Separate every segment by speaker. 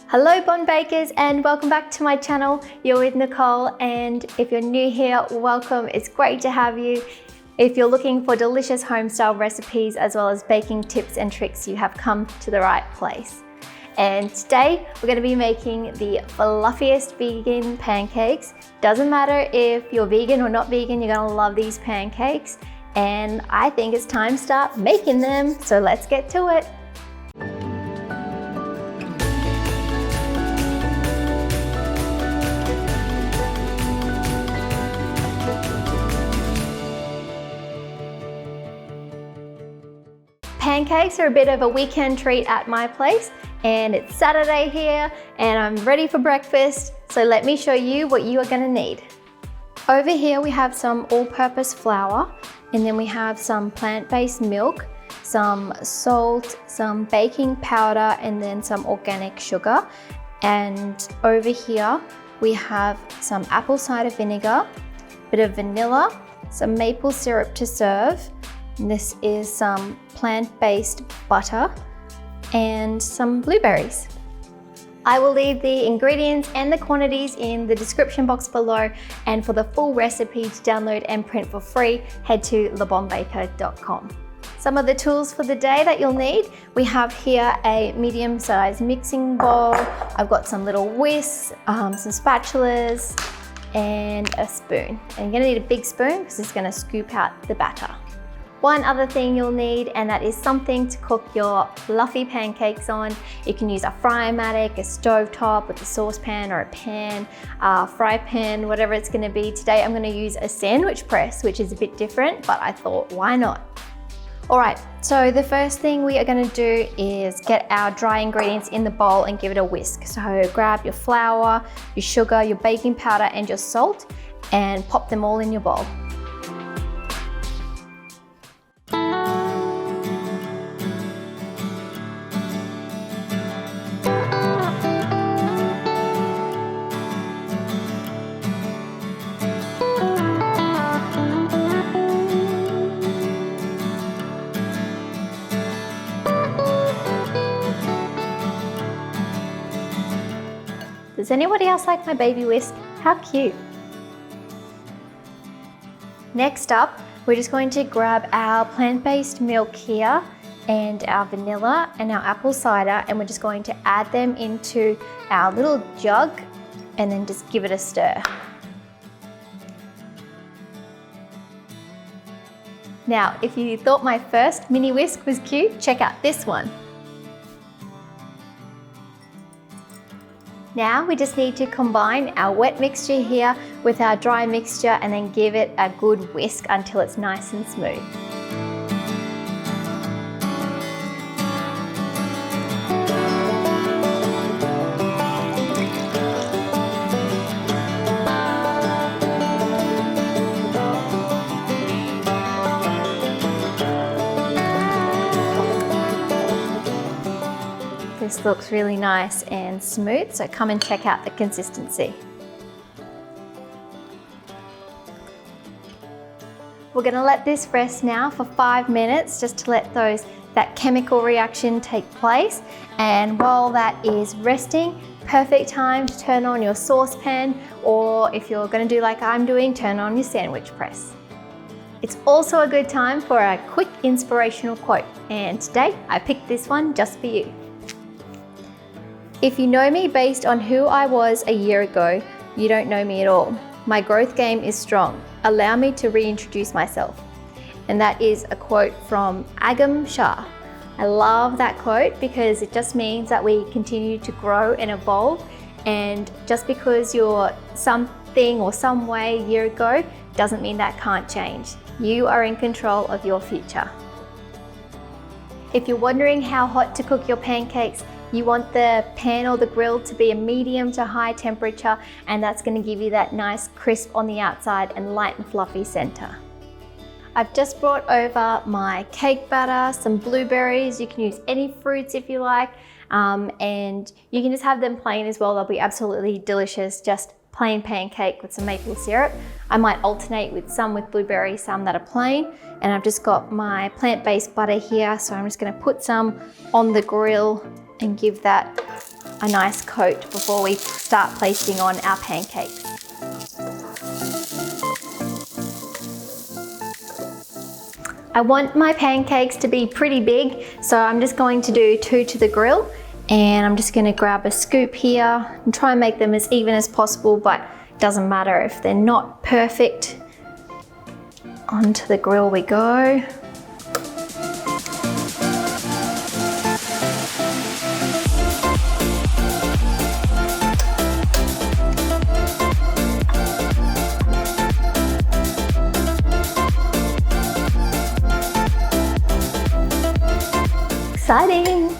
Speaker 1: Hello Bon Bakers and welcome back to my channel. You're with Nicole, and if you're new here, welcome. It's great to have you. If you're looking for delicious home-style recipes as well as baking tips and tricks, you have come to the right place. And today we're going to be making the fluffiest vegan pancakes. Doesn't matter if you're vegan or not vegan, you're going to love these pancakes. And I think it's time to start making them. So let's get to it. Pancakes are a bit of a weekend treat at my place, and it's Saturday here and I'm ready for breakfast. So let me show you what you are going to need. Over here we have some all-purpose flour, and then we have some plant-based milk, some salt, some baking powder, and then some organic sugar. And over here we have some apple cider vinegar, a bit of vanilla, some maple syrup to serve. And this is some plant-based butter and some blueberries. I will leave the ingredients and the quantities in the description box below, and for the full recipe to download and print for free, head to lebonbaker.com. Some of the tools for the day that you'll need: we have here a medium-sized mixing bowl. I've got some little whisks, some spatulas, and a spoon. And you're gonna need a big spoon because it's gonna scoop out the batter. One other thing you'll need, and that is something to cook your fluffy pancakes on. You can use a fry-matic, a stovetop with a saucepan or a pan, fry pan, whatever it's gonna be. Today I'm gonna use a sandwich press, which is a bit different, but I thought, why not? All right, so the first thing we are gonna do is get our dry ingredients in the bowl and give it a whisk. So grab your flour, your sugar, your baking powder, and your salt, and pop them all in your bowl. Does anybody else like my baby whisk? How cute. Next up, we're just going to grab our plant-based milk here and our vanilla and our apple cider, and we're just going to add them into our little jug and then just give it a stir. Now, if you thought my first mini whisk was cute, check out this one. Now we just need to combine our wet mixture here with our dry mixture and then give it a good whisk until it's nice and smooth. This looks really nice and smooth, so come and check out the consistency. We're going to let this rest now for 5 minutes just to let that chemical reaction take place. And while that is resting, perfect time to turn on your saucepan, or if you're going to do like I'm doing, turn on your sandwich press. It's also a good time for a quick inspirational quote, and today I picked this one just for you. If you know me based on who I was a year ago, you don't know me at all. My growth game is strong. Allow me to reintroduce myself. And that is a quote from Agam Shah. I love that quote because it just means that we continue to grow and evolve, and just because you're something or some way a year ago doesn't mean that can't change. You are in control of your future. If you're wondering how hot to cook your pancakes, you want the pan or the grill to be a medium to high temperature, and that's going to give you that nice crisp on the outside and light and fluffy center. I've just brought over my cake batter, some blueberries. You can use any fruits if you like, and you can just have them plain as well. They'll be absolutely delicious, just plain pancake with some maple syrup. I might alternate with some with blueberries, some that are plain. And I've just got my plant-based butter here, so I'm just going to put some on the grill and give that a nice coat before we start placing on our pancakes. I want my pancakes to be pretty big, so I'm just going to do 2 to the grill, and I'm just gonna grab a scoop here and try and make them as even as possible, but it doesn't matter if they're not perfect. Onto the grill we go. Exciting!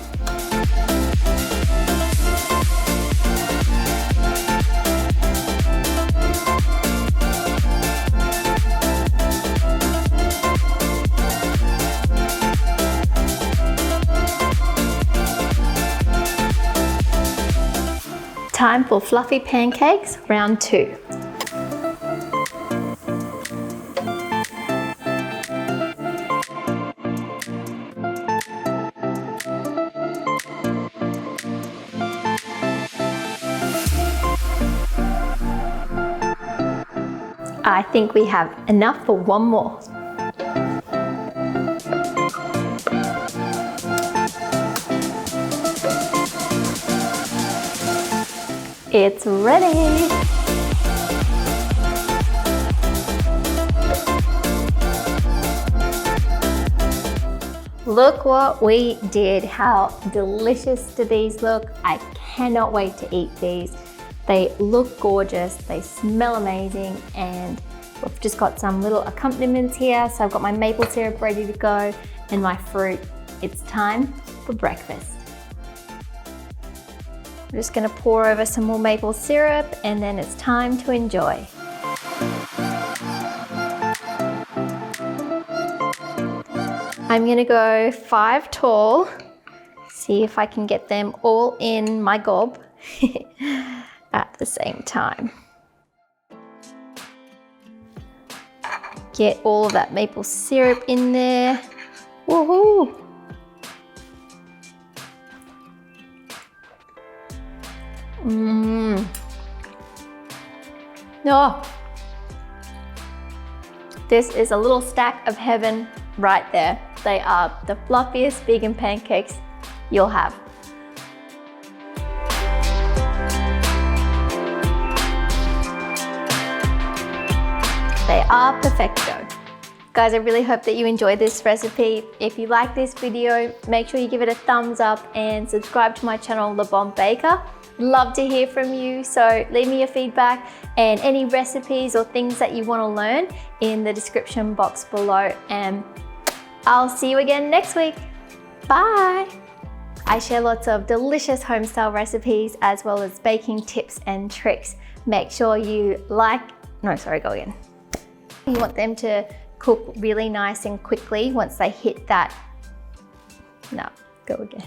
Speaker 1: Time for fluffy pancakes, round 2. I think we have enough for one more. It's ready! Look what we did. How delicious do these look? I cannot wait to eat these. They look gorgeous, they smell amazing, and we've just got some little accompaniments here. So I've got my maple syrup ready to go and my fruit. It's time for breakfast. I'm just gonna pour over some more maple syrup, and then it's time to enjoy. I'm gonna go 5 tall, see if I can get them all in my gob at the same time. Get all of that maple syrup in there. Woohoo! Oh, this is a little stack of heaven right there. They are the fluffiest vegan pancakes you'll have. They are perfecto. Guys, I really hope that you enjoyed this recipe. If you like this video, make sure you give it a thumbs up and subscribe to my channel, The Bomb Baker. Love to hear from you, so leave me your feedback and any recipes or things that you want to learn in the description box below, and I'll see you again next week. Bye! I share lots of delicious home-style recipes as well as baking tips and tricks. Make sure you You want them to cook really nice and quickly once they hit that. No, go again.